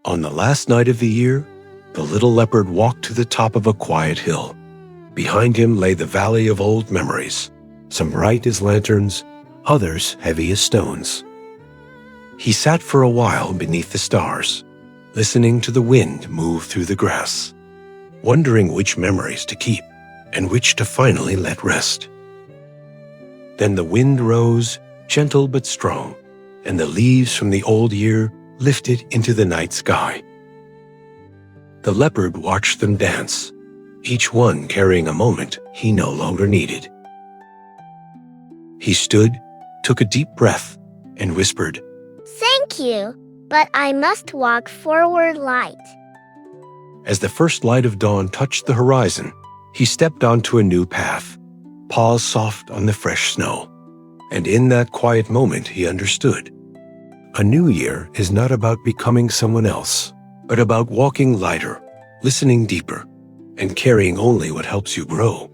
On the last night of the year, the little leopard walked to the top of a quiet hill. Behind him lay the valley of old memories, some bright as lanterns, others heavy as stones. He sat for a while beneath the stars, listening to the wind move through the grass, wondering which memories to keep and which to finally let rest. Then the wind rose, gentle but strong, and the leaves from the old year lifted into the night sky. The leopard watched them dance, each one carrying a moment he no longer needed. He stood, took a deep breath, and whispered, "Thank you, but I must walk forward light." As the first light of dawn touched the horizon, he stepped onto a new path, paws soft on the fresh snow. And in that quiet moment he understood. A new year is not about becoming someone else, but about walking lighter, listening deeper, and carrying only what helps you grow.